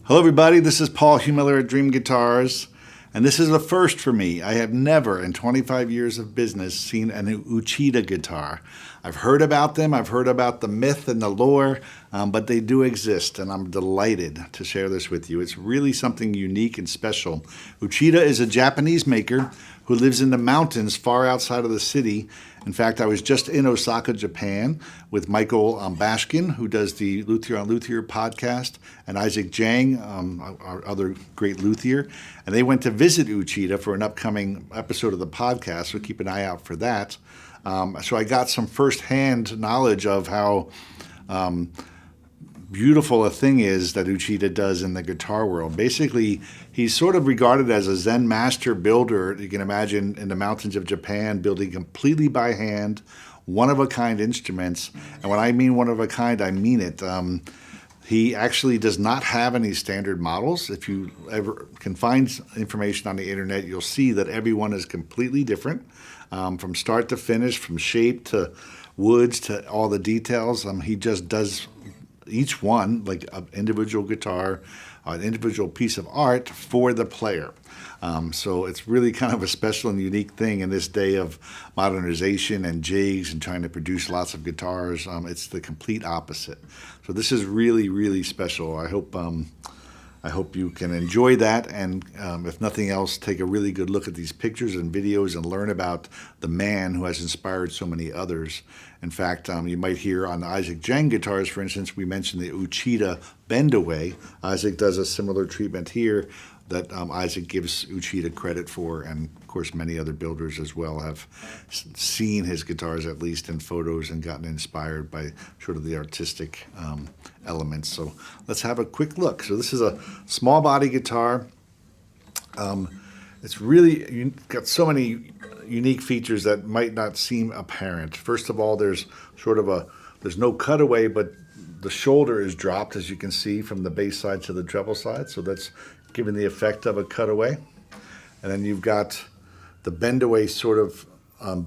Hello everybody, this is Paul Heumiller at Dream Guitars, and this is a first for me. I have never in 25 years of business seen an Uchida guitar. I've heard about them, I've heard about the myth and the lore, but they do exist, and I'm delighted to share this with you. It's really something unique and special. Uchida is a Japanese maker who lives in the mountains far outside of the city. In fact, I was just in Osaka, Japan with Michael Bashkin, who does the Luthier on Luthier podcast, and Isaac Jang, our other great luthier. And they went to visit Uchida for an upcoming episode of the podcast, so keep an eye out for that. So I got some firsthand knowledge of how beautiful a thing is that Uchida does in the guitar world. Basically, he's sort of regarded as a Zen master builder. You can imagine in the mountains of Japan, building completely by hand, one-of-a-kind instruments. And when I mean one-of-a-kind, I mean it. He actually does not have any standard models. If you ever can find information on the internet, you'll see that everyone is completely different, from start to finish, from shape to woods to all the details. He just does each one like an individual guitar, an individual piece of art for the player. So it's really kind of a special and unique thing in this day of modernization and jigs and trying to produce lots of guitars. It's the complete opposite. So this is really, really special. I hope you can enjoy that, and if nothing else, take a really good look at these pictures and videos and learn about the man who has inspired so many others. In fact, you might hear on the Isaac Jang guitars, for instance, we mentioned the Uchida Bendaway. Isaac does a similar treatment here that Isaac gives Uchida credit for, and of course many other builders as well have seen his guitars, at least in photos, and gotten inspired by sort of the artistic elements. So let's have a quick look. So this is a small body guitar. It's really got so many unique features that might not seem apparent. First of all, there's no cutaway, but the shoulder is dropped, as you can see, from the bass side to the treble side. So that's giving the effect of a cutaway. And then you've got the Bindaway sort of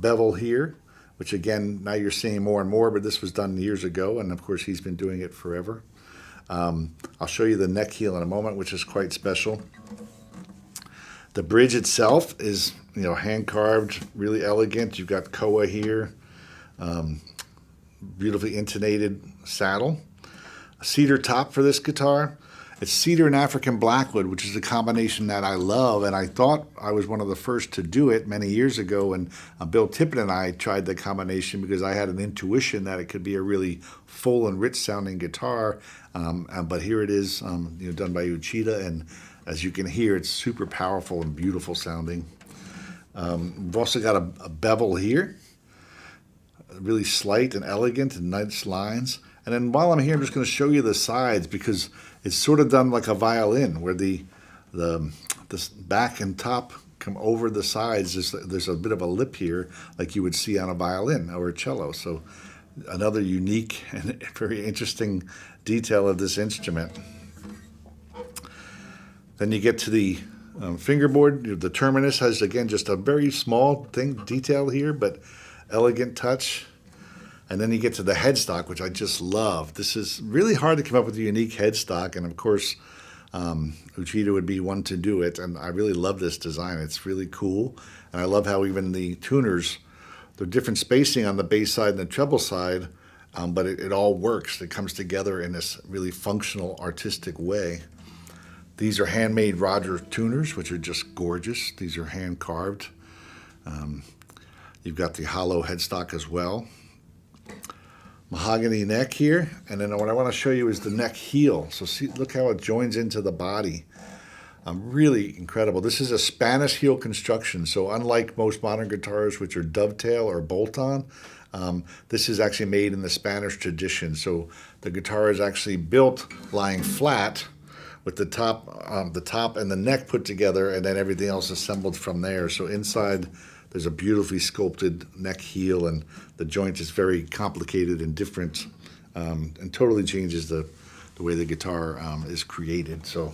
bevel here, which again, now you're seeing more and more, but this was done years ago, and of course he's been doing it forever. I'll show you the neck heel in a moment, which is quite special. The bridge itself is, hand carved, really elegant. You've got koa here, beautifully intonated saddle. A cedar top for this guitar. It's cedar and African Blackwood, which is a combination that I love, and I thought I was one of the first to do it many years ago, and Bill Tippett and I tried the combination because I had an intuition that it could be a really full and rich sounding guitar, but here it is, done by Uchida, and as you can hear, it's super powerful and beautiful sounding. We've also got a bevel here, really slight and elegant and nice lines. And then while I'm here, I'm just going to show you the sides because it's sort of done like a violin where the back and top come over the sides. There's a bit of a lip here like you would see on a violin or a cello. So another unique and very interesting detail of this instrument. Then you get to the fingerboard. The terminus has, again, just a very small detail here, but elegant touch. And then you get to the headstock, which I just love. This is really hard to come up with a unique headstock, and of course, Uchida would be one to do it, and I really love this design. It's really cool, and I love how even the tuners, the different spacing on the bass side and the treble side, but it all works. It comes together in this really functional, artistic way. These are handmade Roger tuners, which are just gorgeous. These are hand-carved. You've got the hollow headstock as well. Mahogany neck here, and then what I want to show you is the neck heel. So see, look how it joins into the body. Really incredible. This is a Spanish heel construction, so unlike most modern guitars, which are dovetail or bolt-on, this is actually made in the Spanish tradition. So the guitar is actually built lying flat with the top and the neck put together, and then everything else assembled from there. So inside, there's a beautifully sculpted neck heel, and the joint is very complicated and different, and totally changes the way the guitar is created. So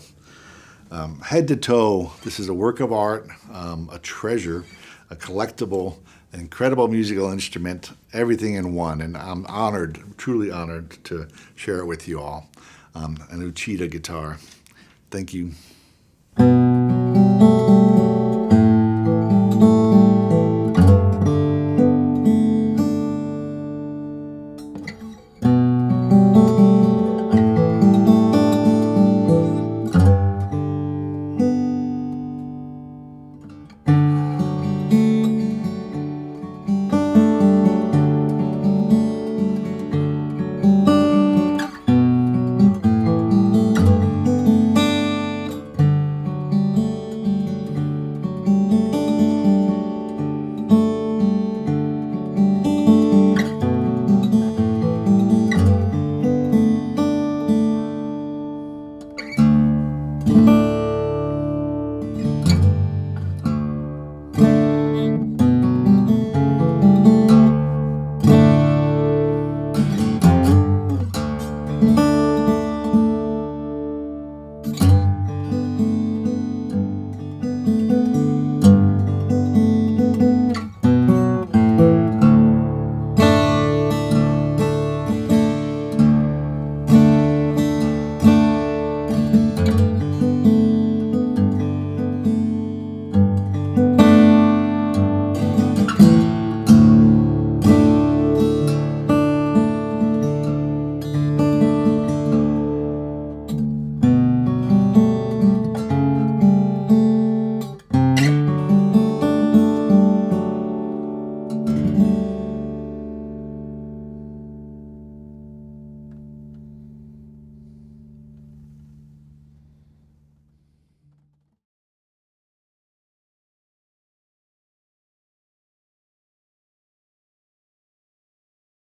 head to toe, this is a work of art, a treasure, a collectible, an incredible musical instrument, everything in one. And I'm honored, truly honored to share it with you all. An Uchida guitar. Thank you.